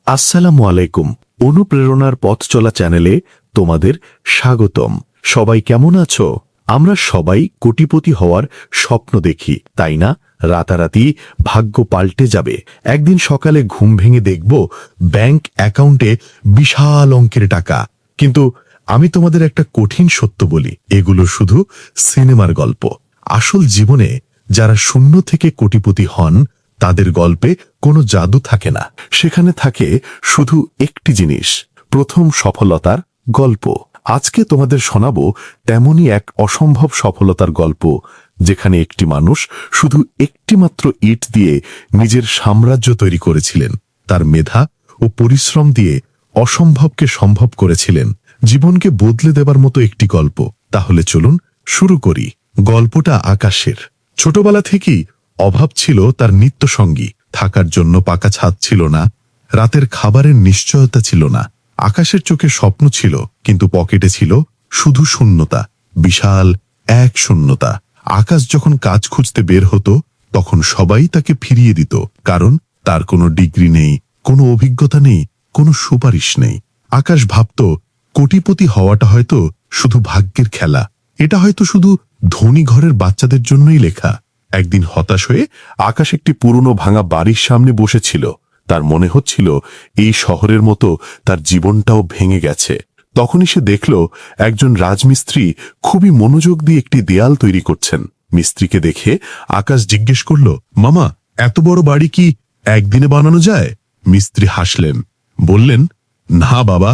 আসসালামু আলাইকুম। অনুপ্রেরণার পথ চলা চ্যানেলে তোমাদের স্বাগতম। সবাই কেমন আছো? আমরা সবাই কোটিপতি হওয়ার স্বপ্ন দেখি, তাই না? রাতারাতি ভাগ্য পাল্টে যাবে। একদিন সকালে ঘুম ভেঙে দেখব ব্যাংক অ্যাকাউন্টে বিশাল অঙ্কের টাকা। কিন্তু আমি তোমাদের একটা কঠিন সত্য বলি, এগুলো শুধু সিনেমার গল্প। আসল জীবনে যারা শূন্য থেকে কোটিপতি হন, তাদের গল্পে কোনো জাদু থাকে না। সেখানে থাকে শুধু একটি জিনিস, প্রথম সফলতার গল্প। আজকে তোমাদের শোনাবো তেমনই এক অসম্ভব সফলতার গল্প, যেখানে একটি মানুষ শুধু একটি মাত্র ইট দিয়ে নিজের সাম্রাজ্য তৈরি করেছিলেন। তার মেধা ও পরিশ্রম দিয়ে অসম্ভবকে সম্ভব করেছিলেন। জীবনকে বদলে দেবার মতো একটি গল্প। তাহলে চলুন শুরু করি। গল্পটা আকাশের। ছোটবেলা থেকেই অভাব ছিল তার নিত্যসঙ্গী। থাকার জন্য পাকা ছাদ ছিল না, রাতের খাবারের নিশ্চয়তা ছিল না। আকাশের চোখে স্বপ্ন ছিল, কিন্তু পকেটে ছিল শুধু শূন্যতা, বিশাল এক শূন্যতা। আকাশ যখন কাজ খুঁজতে বের হতো, তখন সবাই তাকে ফিরিয়ে দিত, কারণ তার কোনো ডিগ্রি নেই, কোনো অভিজ্ঞতা নেই, কোনো সুপারিশ নেই। আকাশ ভাবত, কোটিপতি হওয়াটা হয়তো শুধু ভাগ্যের খেলা, এটা হয়তো শুধু ধনী ঘরের বাচ্চাদের জন্যই লেখা। একদিন হতাশ হয়ে আকাশ একটি পুরনো ভাঙা বাড়ির সামনে বসেছিল। তার মনে হচ্ছিল এই শহরের মতো তার জীবনটাও ভেঙে গেছে। তখনই সে দেখল একজন রাজমিস্ত্রি খুবই মনোযোগ দিয়ে একটি দেয়াল তৈরি করছেন। মিস্ত্রিকে দেখে আকাশ জিজ্ঞেস করল, মামা, এত বড় বাড়ি কি একদিনে বানানো যায়? মিস্ত্রি হাসলেন, বললেন, না বাবা,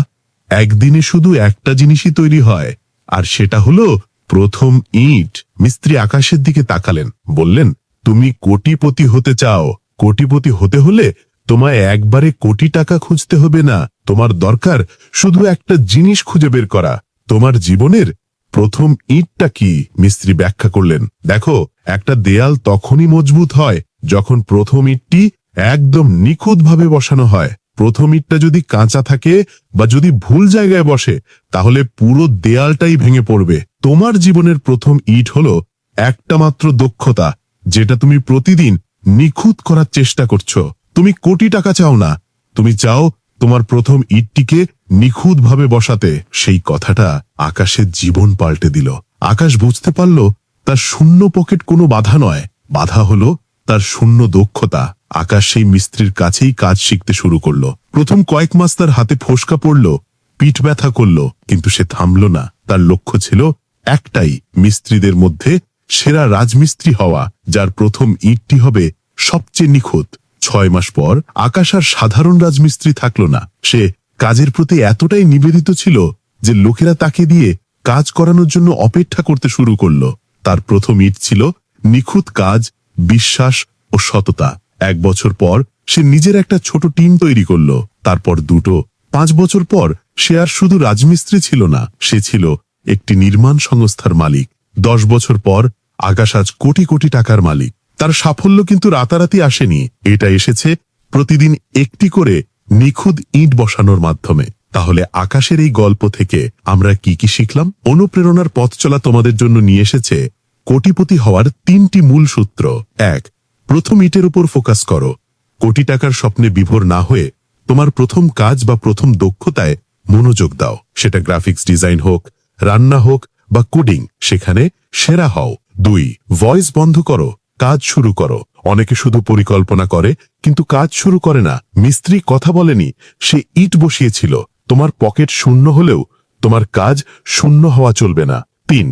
একদিনে শুধু একটা জিনিসই তৈরি হয়, আর সেটা হলো প্রথম ইট। মিস্ত্রি আকাশের দিকে তাকালেন, বললেন, তুমি কোটিপতি হতে চাও? কোটিপতি হতে হলে তোমায় একবারে কোটি টাকা খুঁজতে হবে না, তোমার দরকার শুধু একটা জিনিস খুঁজে বের করা। তোমার জীবনের প্রথম ইটটা কি? মিস্ত্রি ব্যাখ্যা করলেন, দেখো, একটা দেয়াল তখনই মজবুত হয় যখন প্রথম ইটটি একদম নিখুঁতভাবে বসানো হয়। প্রথম ইটটা যদি কাঁচা থাকে বা যদি ভুল জায়গায় বসে, তাহলে পুরো দেয়ালটাই ভেঙে পড়বে। তোমার জীবনের প্রথম ইট হলো একটা মাত্র দক্ষতা, যেটা তুমি প্রতিদিন নিখুঁত করার চেষ্টা করছো। তুমি কোটি টাকা চাও না, তুমি চাও তোমার প্রথম ইটটিকে নিখুঁতভাবে বসাতে। সেই কথাটা আকাশের জীবন পাল্টে দিল। আকাশ বুঝতে পারল, তার শূন্য পকেট কোনো বাধা নয়, বাধা হলো তার শূন্য দক্ষতা। আকাশ সেই মিস্ত্রির কাছেই কাজ শিখতে শুরু করলো। প্রথম কয়েক মাস তার হাতে ফোসকা পড়ল, পিঠ ব্যথা করলো, কিন্তু সে থামল না। তার লক্ষ্য ছিল একটাই, মিস্ত্রিদের মধ্যে সেরা রাজমিস্ত্রি হওয়া, যার প্রথম ইটটি হবে সবচেয়ে নিখুঁত। 6 মাস পর আকাশ আর সাধারণ রাজমিস্ত্রি থাকলো না। সে কাজের প্রতি এতটাই নিবেদিত ছিল যে লোকেরা তাকে দিয়ে কাজ করানোর জন্য অপেক্ষা করতে শুরু করলো। তার প্রথম ইট ছিল নিখুঁত কাজ, বিশ্বাস ও সততা। 1 বছর পর সে নিজের একটা ছোট টিম তৈরি করলো, তারপর দুটো। 5 বছর পর সে আর শুধু রাজমিস্ত্রি ছিল না, সে ছিল একটি নির্মাণ সংস্থার মালিক। 10 বছর পর আকাশ আজ কোটি কোটি টাকার মালিক। তার সাফল্য কিন্তু রাতারাতি আসেনি, এটা এসেছে প্রতিদিন একটি করে নিখুঁত ইট বসানোর মাধ্যমে। তাহলে আকাশের এই গল্প থেকে আমরা কি কি শিখলাম? অনুপ্রেরণার পথ চলা তোমাদের জন্য নিয়ে এসেছে কোটিপতি হওয়ার 3টি মূল সূত্র। 1, প্রথম ইটের উপর ফোকাস করো। কোটি টাকার স্বপ্নে বিভোর না হয়ে তোমার প্রথম কাজ বা প্রথম দক্ষতায় মনোযোগ দাও। সেটা গ্রাফিক্স ডিজাইন হোক, রান্না হোক বা কোডিং, সেখানে সেরা হও। 2, ভয়েস বন্ধ করো, কাজ শুরু করো। অনেকে শুধু পরিকল্পনা করে কিন্তু কাজ শুরু করে না। মিস্ত্রি কথা বলেনি, সে ইট বসিয়েছিল। তোমার পকেট শূন্য হলেও তোমার কাজ শূন্য হওয়া চলবে না। 3,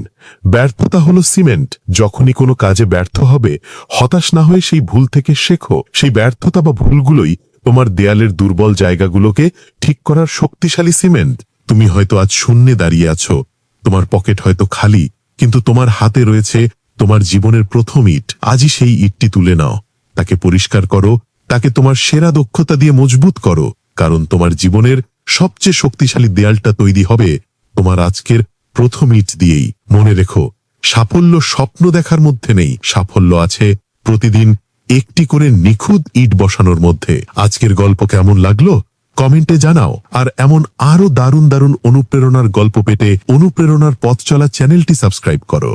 ব্যর্থতা হলো সিমেন্ট। যখনই কোনো কাজে ব্যর্থ হবে, হতাশ না হয়ে সেই ভুল থেকে শেখো। সেই ব্যর্থতা বা ভুলগুলোই তোমার দেয়ালের দুর্বল জায়গাগুলোকে ঠিক করার শক্তিশালী সিমেন্ট। তুমি হয়তো আজ শূন্যে দাঁড়িয়ে আছো, তোমার পকেট হয়তো খালি, কিন্তু তোমার হাতে রয়েছে তোমার জীবনের প্রথম ইট। আজই সেই ইটটি তুলে নাও, তাকে পরিষ্কার করো, তাকে তোমার সেরা দক্ষতা দিয়ে মজবুত করো, কারণ তোমার জীবনের সবচেয়ে শক্তিশালী দেয়ালটা তৈরি হবে তোমার আজকের প্রথম ইট দিয়েই। মনে রেখো, সাফল্য স্বপ্ন দেখার মধ্যে নেই, সাফল্য আছে প্রতিদিন একটি করে নিখুঁত ইট বসানোর মধ্যে। আজকের গল্প কেমন লাগলো কমেন্টে জানাও। আর এমন আরো দারুণ দারুণ অনুপ্রেরণার গল্প পেতে অনুপ্রেরণার পথ চলা চ্যানেলটি সাবস্ক্রাইব করো।